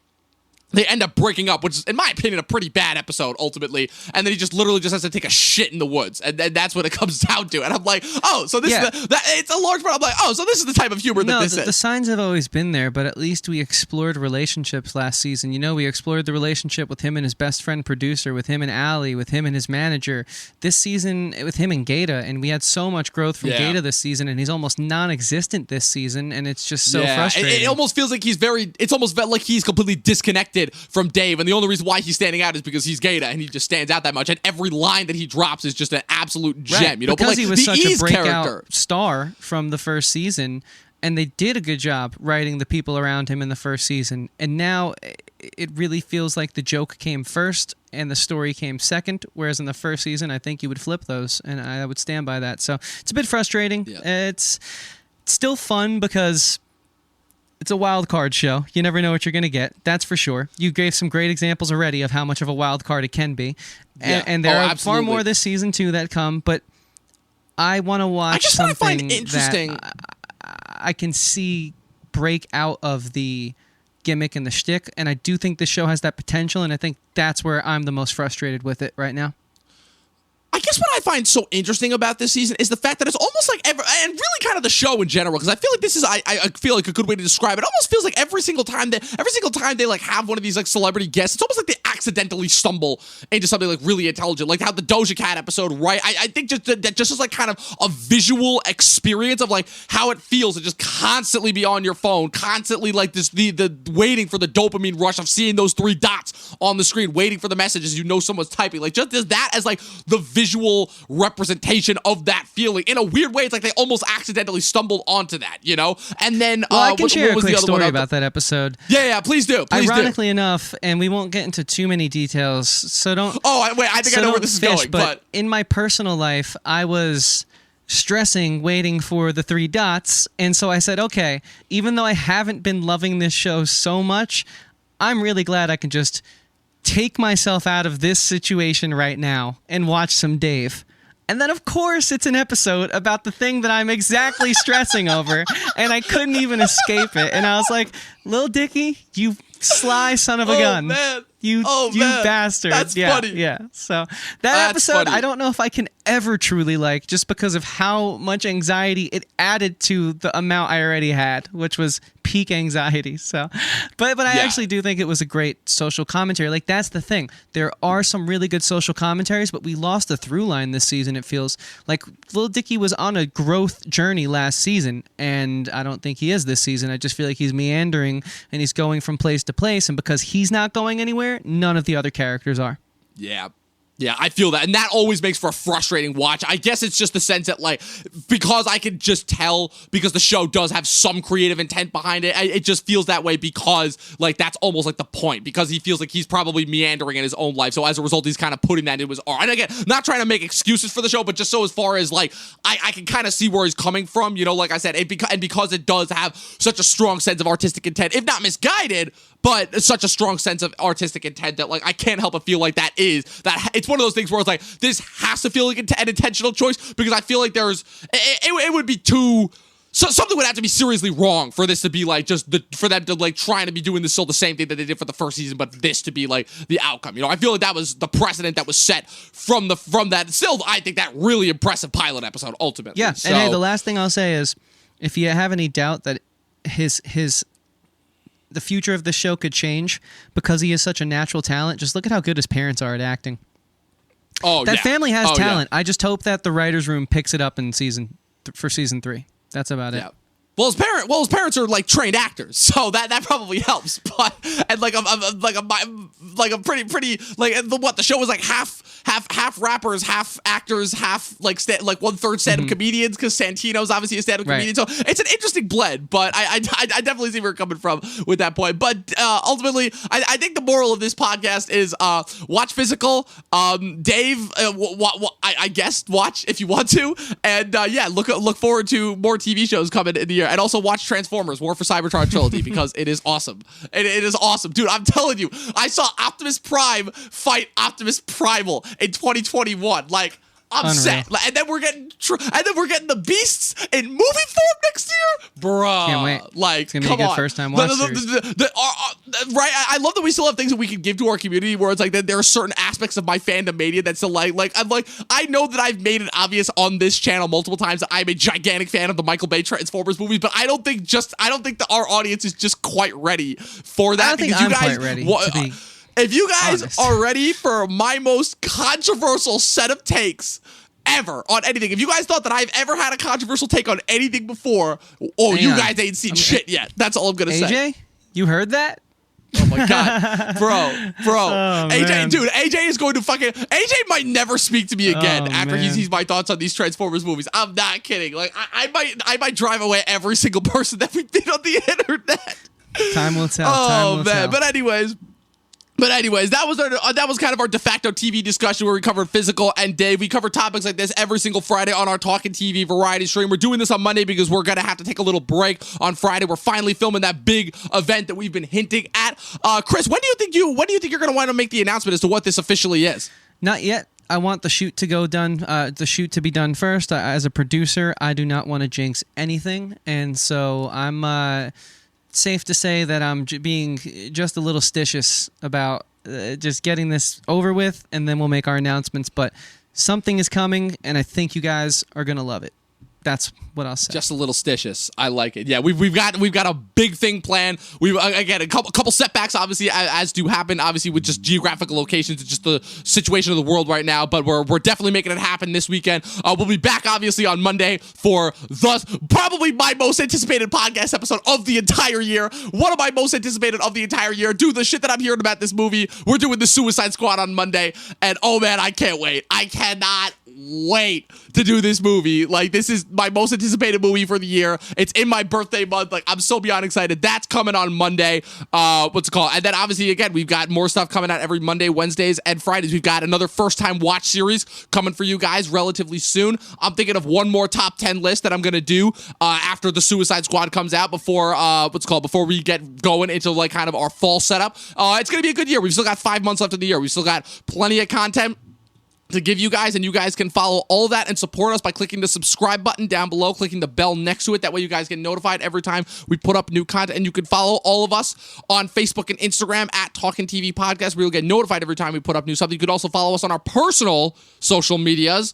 they end up breaking up, which is, in my opinion, a pretty bad episode, ultimately. And then he just literally just has to take a shit in the woods. And that's what it comes down to. And I'm like, oh, so this is it's a large part. I'm like, oh, so this is the type of humor that this is. The signs have always been there, but at least we explored relationships last season. You know, we explored the relationship with him and his best friend producer, with him and Allie, with him and his manager. This season, with him and Gaeta. And we had so much growth from Gaeta this season, and he's almost non-existent this season. And it's just so frustrating. It almost feels like it's almost like he's completely disconnected from Dave, and the only reason why he's standing out is because he's Gaeta, and he just stands out that much. And every line that he drops is just an absolute gem, right. You know. Because but like, he was such a breakout character star from the first season, and they did a good job writing the people around him in the first season. And now it really feels like the joke came first and the story came second, whereas in the first season, I think you would flip those, and I would stand by that. So it's a bit frustrating. Yeah. It's still fun because it's a wild card show. You never know what you're going to get. That's for sure. You gave some great examples already of how much of a wild card it can be. And there are far more this season, too, that come. But I want to watch something find interesting that I can see break out of the gimmick and the shtick. And I do think this show has that potential. And I think that's where I'm the most frustrated with it right now. I guess what I find so interesting about this season is the fact that it's almost like and really kind of the show in general, because I feel like this is I feel like a good way to describe it. It almost feels like every single time they like have one of these like celebrity guests, it's almost like they accidentally stumble into something like really intelligent, like how the Doja Cat episode, right? I think that just is like kind of a visual experience of like how it feels to just constantly be on your phone, constantly like this the waiting for the dopamine rush of seeing those 3 dots on the screen, waiting for the messages, you know someone's typing, like just that as like the visual representation of that feeling. In a weird way, it's like they almost accidentally stumbled onto that, you know? And then I can share a quick story about that episode. Yeah, please do. Ironically enough, and we won't get into too many details, so don't... Oh, wait, I think I know where this is going, but in my personal life, I was stressing waiting for the 3 dots, and so I said, okay, even though I haven't been loving this show so much, I'm really glad I can just take myself out of this situation right now and watch some Dave. And then, of course, it's an episode about the thing that I'm exactly stressing over, and I couldn't even escape it. And I was like, Lil Dicky, you sly son of a gun. Man. You bastard. That's funny. Yeah. So that episode, funny. I don't know if I can ever truly like, just because of how much anxiety it added to the amount I already had, which was peak anxiety. So, but I actually do think it was a great social commentary. Like, that's the thing. There are some really good social commentaries, but we lost the through line this season. It feels like Lil Dicky was on a growth journey last season, and I don't think he is this season. I just feel like he's meandering and he's going from place to place, and because he's not going anywhere, none of the other characters are. Yeah. Yeah, I feel that. And that always makes for a frustrating watch. I guess it's just the sense that, like, because I can just tell, because the show does have some creative intent behind it, it just feels that way because, like, that's almost like the point. Because he feels like he's probably meandering in his own life. So as a result, he's kind of putting that into his art. And again, not trying to make excuses for the show, but just so as far as, like, I can kind of see where he's coming from. You know, like I said, and because it does have such a strong sense of artistic intent, if not misguided, but such a strong sense of artistic intent that, like, I can't help but feel like it's one of those things where it's like, this has to feel like an intentional choice, because I feel like it would be too, so something would have to be seriously wrong for this to be like for them to like trying to be doing this still the same thing that they did for the first season, but this to be like the outcome. You know, I feel like that was the precedent that was set from that. Still, I think that really impressive pilot episode ultimately. Yeah, so, and hey, the last thing I'll say is, if you have any doubt that the future of the show could change because he is such a natural talent, just look at how good his parents are at acting. Oh, that family has talent. Yeah. I just hope that the writers' room picks it up in for season 3. That's about it. Well, his parents are like trained actors, so that probably helps. But and like a pretty like the show was like half rappers, half actors, half like 1/3 stand-up comedians, because Santino's obviously a stand-up comedian. So it's an interesting blend. But I definitely see where you're coming from with that point. But ultimately, I think the moral of this podcast is watch Physical. Dave, I guess watch if you want to, and look forward to more TV shows coming in the year. And also watch Transformers: War for Cybertron trilogy, because it is awesome. It is awesome, dude. I'm telling you, I saw Optimus Prime fight Optimus Primal in 2021. Like, I'm Unreal. set. And then we're getting the Beasts in movie form next year, bruh. Can't wait. Like, it's gonna come be a good on. first time watch series. Right, I love that we still have things that we can give to our community, where it's like that there are certain aspects of my fandom mania that's still like I know that I've made it obvious on this channel multiple times that I'm a gigantic fan of the Michael Bay Transformers movies, but I don't think that our audience is just quite ready for that. I don't think I'm quite ready. If you guys honest. are ready for my most controversial set of takes ever on anything, if you guys thought that I've ever had a controversial take on anything before, you guys ain't seen shit yet. That's all I'm gonna say. AJ, you heard that? Oh my god, bro. Oh, AJ, man. dude, AJ is going to AJ might never speak to me again after he man. sees my thoughts on these Transformers movies. I'm not kidding. Like, I might drive away every single person that we meet on the internet. Time will tell. Oh Time will man, tell. But anyways, that was kind of our de facto TV discussion, where we covered Physical and Dave. We cover topics like this every single Friday on our Talkin' TV variety stream. We're doing this on Monday because we're gonna have to take a little break on Friday. We're finally filming that big event that we've been hinting at. Chris, when do you think you're gonna want to make the announcement as to what this officially is? Not yet. I want the shoot to go done. The shoot to be done first. As a producer, I do not want to jinx anything, and so I'm. Safe to say that I'm being just a little stitious about just getting this over with, and then we'll make our announcements. But something is coming, and I think you guys are going to love it. That's what I'll say. Just a little stitious. I like it. Yeah, we've got a big thing planned. We've again a couple setbacks, obviously, as do happen, obviously, with just geographical locations and just the situation of the world right now. But we're definitely making it happen this weekend. We'll be back, obviously, on Monday for probably my most anticipated podcast episode of the entire year. One of my most anticipated of the entire year. Dude, the shit that I'm hearing about this movie. We're doing the Suicide Squad on Monday, and oh man, I can't wait. I cannot wait to do this movie. Like, this is my most anticipated movie for the year. It's in my birthday month. Like, I'm so beyond excited. That's coming on Monday. What's it called? And then obviously, again, we've got more stuff coming out every Monday, Wednesdays, and Fridays. We've got another first time watch series coming for you guys relatively soon. I'm thinking of one more top 10 list that I'm gonna do after the Suicide Squad comes out, before before we get going into like kind of our fall setup. It's gonna be a good year. We've still got 5 months left of the year. We've still got plenty of content to give you guys, and you guys can follow all of that and support us by clicking the subscribe button down below, clicking the bell next to it. That way you guys get notified every time we put up new content, and you can follow all of us on Facebook and Instagram at Talkin' TV Podcast, where you'll get notified every time we put up new stuff. You could also follow us on our personal social medias.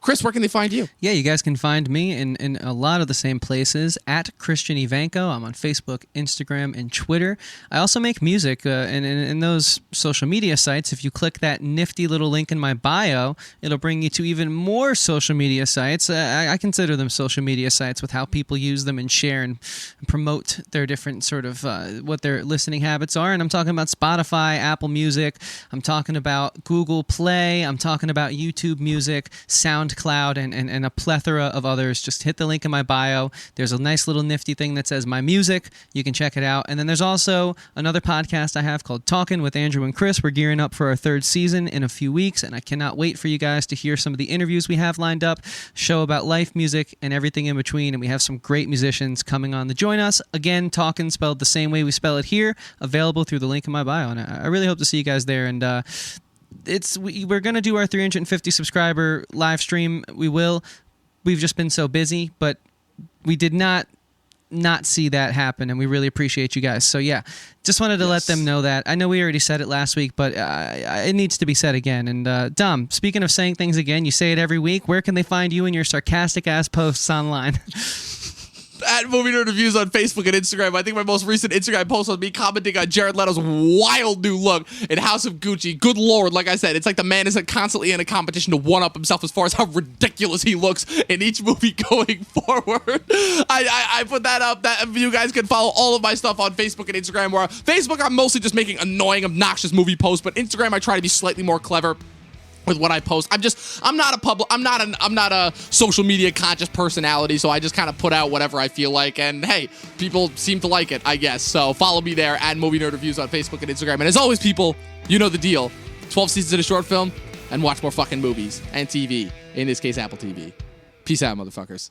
Chris, where can they find you? Yeah, you guys can find me in a lot of the same places at Christian Ivanko. I'm on Facebook, Instagram, and Twitter. I also make music in those social media sites. If you click that nifty little link in my bio, it'll bring you to even more social media sites. I consider them social media sites with how people use them and share and promote their different sort of what their listening habits are. And I'm talking about Spotify, Apple Music. I'm talking about Google Play. I'm talking about YouTube Music, SoundCloud, and a plethora of others. Just hit the link in my bio. There's a nice little nifty thing that says My Music. You can check it out. And then there's also another podcast I have called Talkin' with Andrew and Chris. We're gearing up for our 3rd season in a few weeks, and I cannot wait for you guys to hear some of the interviews we have lined up, show about life, music, and everything in between. And we have some great musicians coming on to join us. Again, Talkin' spelled the same way we spell it here, available through the link in my bio. And I really hope to see you guys there. And we're going to do our 350 subscriber live stream. We've just been so busy, but we did not see that happen, and we really appreciate you guys. So yeah, just wanted to let them know that. I know we already said it last week, but it needs to be said again. And Dom, speaking of saying things again, you say it every week. Where can they find you and your sarcastic ass posts online? At Movie Nerd Reviews on Facebook and Instagram. I think my most recent Instagram post was me commenting on Jared Leto's wild new look in House of Gucci. Good Lord, like I said, it's like the man is constantly in a competition to one-up himself as far as how ridiculous he looks in each movie going forward. I put that up. That you guys can follow all of my stuff on Facebook and Instagram. Where Facebook, I'm mostly just making annoying, obnoxious movie posts, but Instagram, I try to be slightly more clever with what I post. I'm not a social media conscious personality, so I just kind of put out whatever I feel like, and hey, people seem to like it, I guess. So follow me there at Movie Nerd Reviews on Facebook and Instagram. And as always, people, you know the deal. 12 seasons in a short film, and watch more fucking movies and TV. In this case, Apple TV. Peace out, motherfuckers.